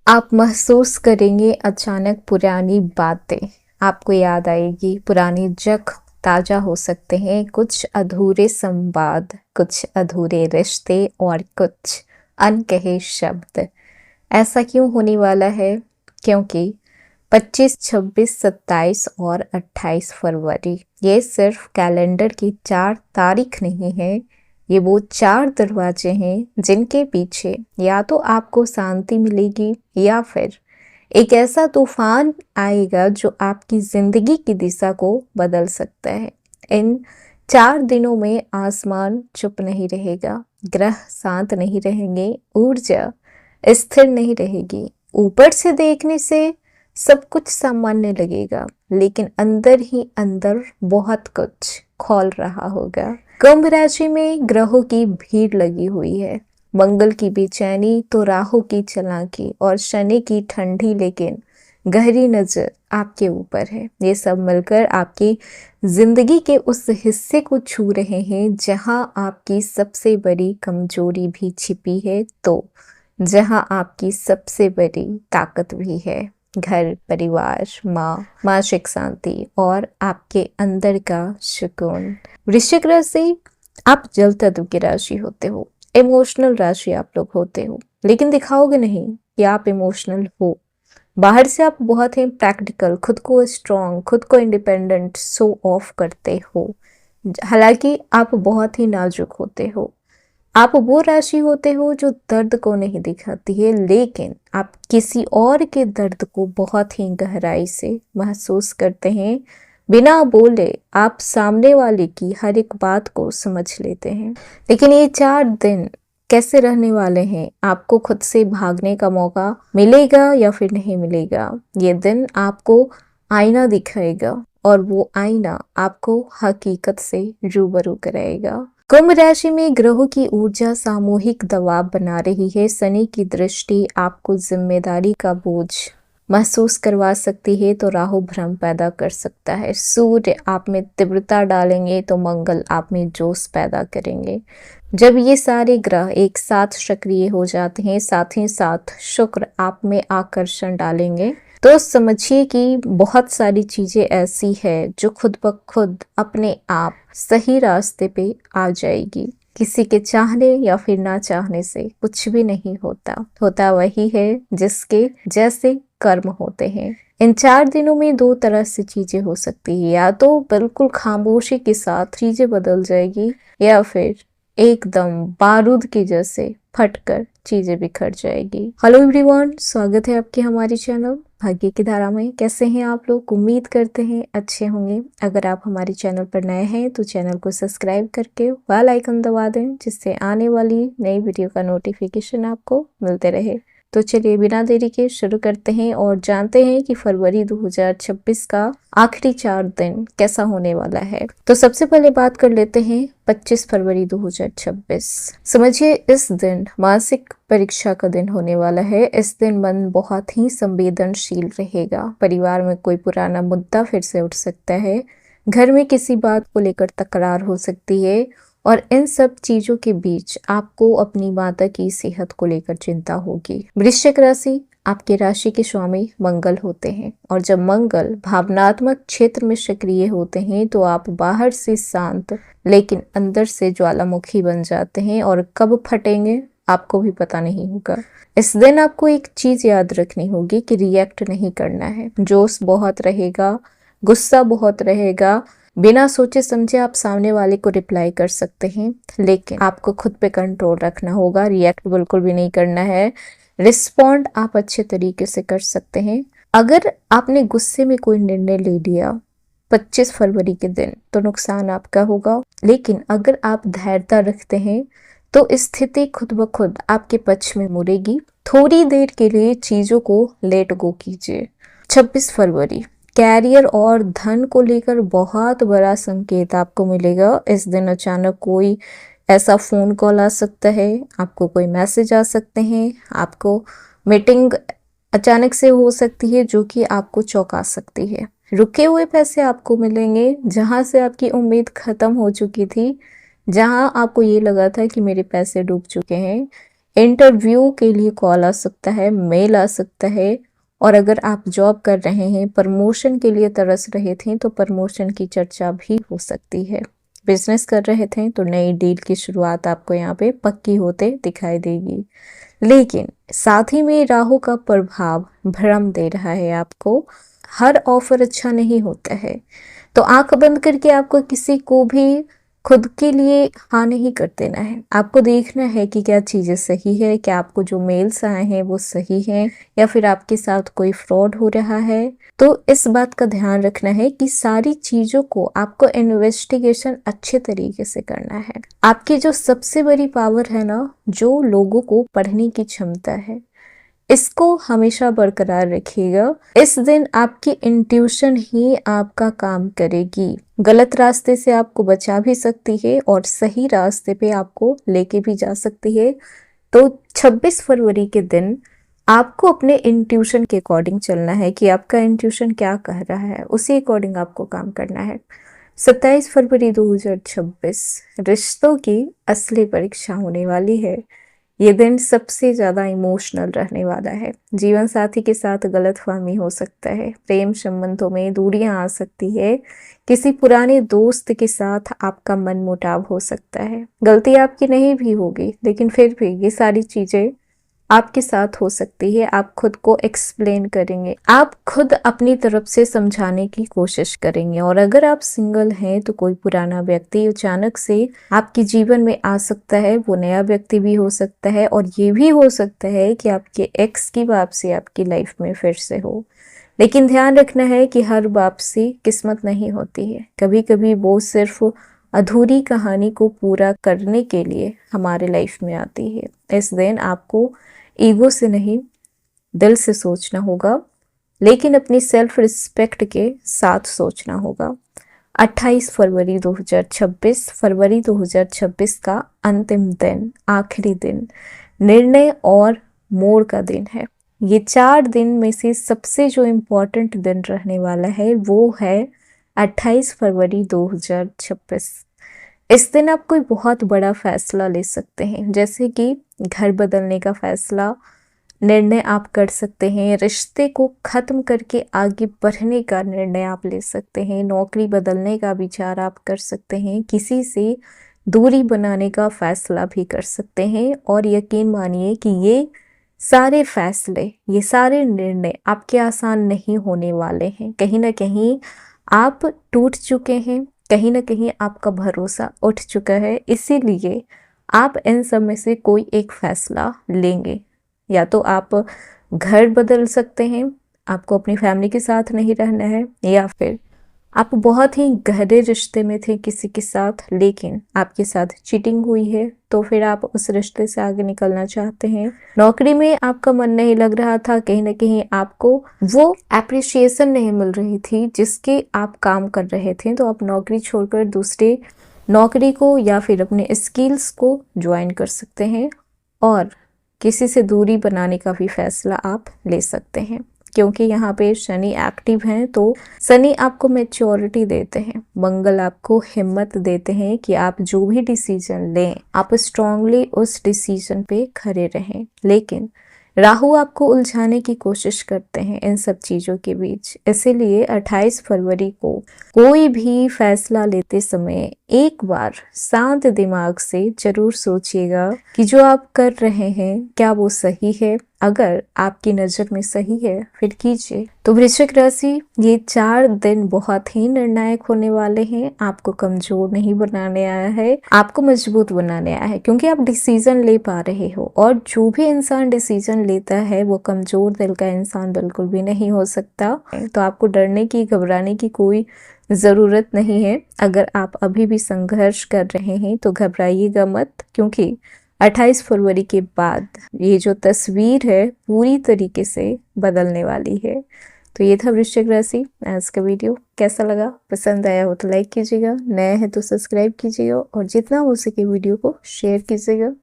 आप महसूस करेंगे अचानक पुरानी बातें, आपको याद आएगी पुरानी जख्म ताजा हो सकते हैं, कुछ अधूरे संवाद, कुछ अधूरे रिश्ते और कुछ अनकहे शब्द। ऐसा क्यों होने वाला है? क्योंकि 25, 26, 27 और 28 फरवरी ये सिर्फ कैलेंडर की 4 तारीख नहीं है। ये वो 4 दरवाजे हैं जिनके पीछे या तो आपको शांति मिलेगी या फिर एक ऐसा तूफान आएगा जो आपकी जिंदगी की दिशा को बदल सकता है। इन 4 दिनों में आसमान चुप नहीं रहेगा, ग्रह शांत नहीं रहेंगे, ऊर्जा स्थिर नहीं रहेगी। ऊपर से देखने से सब कुछ सामान्य लगेगा, लेकिन अंदर ही अंदर बहुत कुछ खौल रहा होगा। कुंभ राशि में ग्रहों की भीड़ लगी हुई है। मंगल की बेचैनी तो राहु की चालाकी और शनि की ठंडी लेकिन गहरी नजर आपके ऊपर है। ये सब मिलकर आपकी जिंदगी के उस हिस्से को छू रहे हैं जहां आपकी सबसे बड़ी कमजोरी भी छिपी है, तो जहां आपकी सबसे बड़ी ताकत भी है। घर, परिवार, माँ, मानसिक शांति और आपके अंदर का सुकून। वृश्चिक राशि, आप जल तत्व की राशि होते हो, इमोशनल राशि आप लोग होते हो, लेकिन दिखाओगे नहीं कि आप इमोशनल हो। बाहर से आप बहुत ही प्रैक्टिकल, खुद को स्ट्रॉन्ग, खुद को इंडिपेंडेंट शो ऑफ करते हो। हालांकि आप बहुत ही नाजुक होते हो। आप वो राशि होते हो जो दर्द को नहीं दिखाती है, लेकिन आप किसी और के दर्द को बहुत ही गहराई से महसूस करते हैं। बिना बोले आप सामने वाले की हर एक बात को समझ लेते हैं। लेकिन ये 4 दिन कैसे रहने वाले हैं? आपको खुद से भागने का मौका मिलेगा या फिर नहीं मिलेगा? ये दिन आपको आईना दिखाएगा और वो आईना आपको हकीकत से रूबरू कराएगा। कुंभ राशि में ग्रहों की ऊर्जा सामूहिक दबाव बना रही है। शनि की दृष्टि आपको जिम्मेदारी का बोझ महसूस करवा सकती है तो राहु भ्रम पैदा कर सकता है। सूर्य आप में तीव्रता डालेंगे तो मंगल आप में जोश पैदा करेंगे। जब ये सारे ग्रह एक साथ सक्रिय हो जाते हैं, साथ ही साथ शुक्र आप में आकर्षण डालेंगे, तो समझिए कि बहुत सारी चीजें ऐसी है जो खुद ब खुद अपने आप सही रास्ते पे आ जाएगी। किसी के चाहने या फिर ना चाहने से कुछ भी नहीं होता, होता वही है जिसके जैसे कर्म होते हैं। इन 4 दिनों में 2 तरह से चीजें हो सकती है, या तो बिल्कुल खामोशी के साथ चीजें बदल जाएगी या फिर एकदम बारूद के जैसे फटकर चीजें बिखर जाएगी। हेलो एवरीवन, स्वागत है आपके हमारे चैनल भाग्य की धारा में। कैसे हैं आप लोग? उम्मीद करते हैं अच्छे होंगे। अगर आप हमारे चैनल पर नए हैं तो चैनल को सब्सक्राइब करके बेल आइकन दबा दें, जिससे आने वाली नई वीडियो का नोटिफिकेशन आपको मिलते रहे। तो चलिए बिना देरी के शुरू करते हैं और जानते हैं कि फरवरी 2026 का आखिरी 4 दिन कैसा होने वाला है। तो सबसे पहले बात कर लेते हैं 25 फरवरी 2026। समझिए, इस दिन मानसिक परीक्षा का दिन होने वाला है। इस दिन मन बहुत ही संवेदनशील रहेगा। परिवार में कोई पुराना मुद्दा फिर से उठ सकता है। घर में किसी बात को लेकर तकरार हो सकती है और इन सब चीजों के बीच आपको अपनी माता की सेहत को लेकर चिंता होगी। वृश्चिक राशि, आपके राशि के स्वामी मंगल होते हैं और जब मंगल भावनात्मक क्षेत्र में सक्रिय होते हैं तो आप बाहर से शांत लेकिन अंदर से ज्वालामुखी बन जाते हैं और कब फटेंगे आपको भी पता नहीं होगा। इस दिन आपको एक चीज याद रखनी होगी कि रिएक्ट नहीं करना है। जोश बहुत रहेगा, गुस्सा बहुत रहेगा। बिना सोचे समझे आप सामने वाले को रिप्लाई कर सकते हैं, लेकिन आपको खुद पे कंट्रोल रखना होगा। रिएक्ट बिल्कुल भी नहीं करना है। रिस्पॉन्ड आप अच्छे तरीके से कर सकते हैं। अगर आपने गुस्से में कोई निर्णय ले लिया 25 फरवरी के दिन तो नुकसान आपका होगा, लेकिन अगर आप धैर्यता रखते हैं तो स्थिति खुद ब खुद आपके पक्ष में मुड़ेगी। थोड़ी देर के लिए चीजों को लेट गो कीजिए। 26 फरवरी, कैरियर और धन को लेकर बहुत बड़ा संकेत आपको मिलेगा। इस दिन अचानक कोई ऐसा फोन कॉल आ सकता है, आपको कोई मैसेज आ सकते हैं, आपको मीटिंग अचानक से हो सकती है जो कि आपको चौंका सकती है। रुके हुए पैसे आपको मिलेंगे, जहां से आपकी उम्मीद खत्म हो चुकी थी, जहां आपको ये लगा था कि मेरे पैसे डूब चुके हैं, इंटरव्यू के लिए कॉल आ सकता है, मेल आ सकता है। और अगर आप जॉब कर रहे हैं, प्रमोशन के लिए तरस रहे थे तो प्रमोशन की चर्चा भी हो सकती है। बिजनेस कर रहे थे तो नई डील की शुरुआत आपको यहाँ पे पक्की होते दिखाई देगी। लेकिन साथ ही में राहु का प्रभाव भ्रम दे रहा है आपको। हर ऑफर अच्छा नहीं होता है, तो आंख बंद करके आपको किसी को भी खुद के लिए हाँ नहीं कर देना है। आपको देखना है कि क्या चीज़ें सही है, क्या आपको जो मेल्स आए हैं वो सही हैं, या फिर आपके साथ कोई फ्रॉड हो रहा है। तो इस बात का ध्यान रखना है कि सारी चीज़ों को आपको इन्वेस्टिगेशन अच्छे तरीके से करना है। आपकी जो सबसे बड़ी पावर है ना, जो लोगों को पढ़ने की क्षमता है, इसको हमेशा बरकरार रखिएगा। इस दिन आपकी इंट्यूशन ही आपका काम करेगी। गलत रास्ते से आपको बचा भी सकती है और सही रास्ते पे आपको लेके भी जा सकती है। तो 26 फरवरी के दिन आपको अपने इंट्यूशन के अकॉर्डिंग चलना है कि आपका इंट्यूशन क्या कह रहा है, उसी अकॉर्डिंग आपको काम करना है। 27 फरवरी 2026 रिश्तों की असली परीक्षा होने वाली है। ये दिन सबसे ज़्यादा इमोशनल रहने वाला है। जीवन साथी के साथ गलतफहमी हो सकता है, प्रेम संबंधों में दूरियां आ सकती है, किसी पुराने दोस्त के साथ आपका मनमुटाव हो सकता है। गलती आपकी नहीं भी होगी, लेकिन फिर भी ये सारी चीज़ें आपके साथ हो सकती है। आप खुद को एक्सप्लेन करेंगे, आप खुद अपनी तरफ से समझाने की कोशिश करेंगे। और अगर आप सिंगल हैं तो कोई पुराना व्यक्ति अचानक से आपके जीवन में आ सकता है। वो नया व्यक्ति भी हो सकता है, और ये भी हो सकता है कि आपके एक्स की वापसी आपकी लाइफ में फिर से हो। लेकिन ध्यान रखना है कि हर वापसी किस्मत नहीं होती है। कभी कभी वो सिर्फ अधूरी कहानी को पूरा करने के लिए हमारे लाइफ में आती है। इस दिन आपको ईगो से नहीं, दिल से सोचना होगा, लेकिन अपनी सेल्फ रिस्पेक्ट के साथ सोचना होगा। 28 फरवरी 2026 फरवरी 2026 का अंतिम दिन, आखिरी दिन, निर्णय और मोड़ का दिन है। ये 4 दिन में से सबसे जो इम्पोर्टेंट दिन रहने वाला है वो है 28 फरवरी 2026। इस दिन आप कोई बहुत बड़ा फैसला ले सकते हैं, जैसे कि घर बदलने का फैसला, निर्णय आप कर सकते हैं। रिश्ते को खत्म करके आगे बढ़ने का निर्णय आप ले सकते हैं। नौकरी बदलने का विचार आप कर सकते हैं। किसी से दूरी बनाने का फैसला भी कर सकते हैं। और यकीन मानिए कि ये सारे फैसले, ये सारे निर्णय आपके आसान नहीं होने वाले हैं। कहीं ना कहीं आप टूट चुके हैं, कहीं ना कहीं आपका भरोसा उठ चुका है। इसीलिए आप इन सब में से कोई एक फैसला लेंगे। या तो आप घर बदल सकते हैं, आपको अपनी फैमिली के साथ नहीं रहना है, या फिर आप बहुत ही गहरे रिश्ते में थे किसी के साथ, लेकिन आपके साथ चीटिंग हुई है, तो फिर आप उस रिश्ते से आगे निकलना चाहते हैं। नौकरी में आपका मन नहीं लग रहा था, कहीं ना कहीं आपको वो एप्रिसिएशन नहीं मिल रही थी जिसके आप काम कर रहे थे, तो आप नौकरी छोड़कर दूसरे नौकरी को या फिर अपने स्किल्स को ज्वाइन कर सकते हैं। और किसी से दूरी बनाने का भी फैसला आप ले सकते हैं, क्योंकि यहाँ पे शनि एक्टिव हैं, तो शनि आपको मैच्योरिटी देते हैं, मंगल आपको हिम्मत देते हैं कि आप जो भी डिसीजन लें आप स्ट्रांगली उस डिसीजन पे खड़े रहें। लेकिन राहु आपको उलझाने की कोशिश करते हैं इन सब चीज़ों के बीच। इसीलिए 28 फरवरी को कोई भी फैसला लेते समय एक बार शांत दिमाग से जरूर सोचिएगा कि जो आप कर रहे हैं क्या वो सही है। अगर आपकी नज़र में सही है फिर कीजिए। तो वृश्चिक राशि, ये 4 दिन बहुत ही निर्णायक होने वाले हैं। आपको कमजोर नहीं बनाने आया है, आपको मजबूत बनाने आया है, क्योंकि आप डिसीजन ले पा रहे हो। और जो भी इंसान डिसीजन लेता है वो कमजोर दिल का इंसान बिल्कुल भी नहीं हो सकता। तो आपको डरने की, घबराने की कोई ज़रूरत नहीं है। अगर आप अभी भी संघर्ष कर रहे हैं तो घबराइएगा मत, क्योंकि 28 फरवरी के बाद ये जो तस्वीर है पूरी तरीके से बदलने वाली है। तो ये था वृश्चिक राशि। आज का वीडियो कैसा लगा, पसंद आया हो तो लाइक कीजिएगा, नया है तो सब्सक्राइब कीजिएगा, और जितना हो सके वीडियो को शेयर कीजिएगा।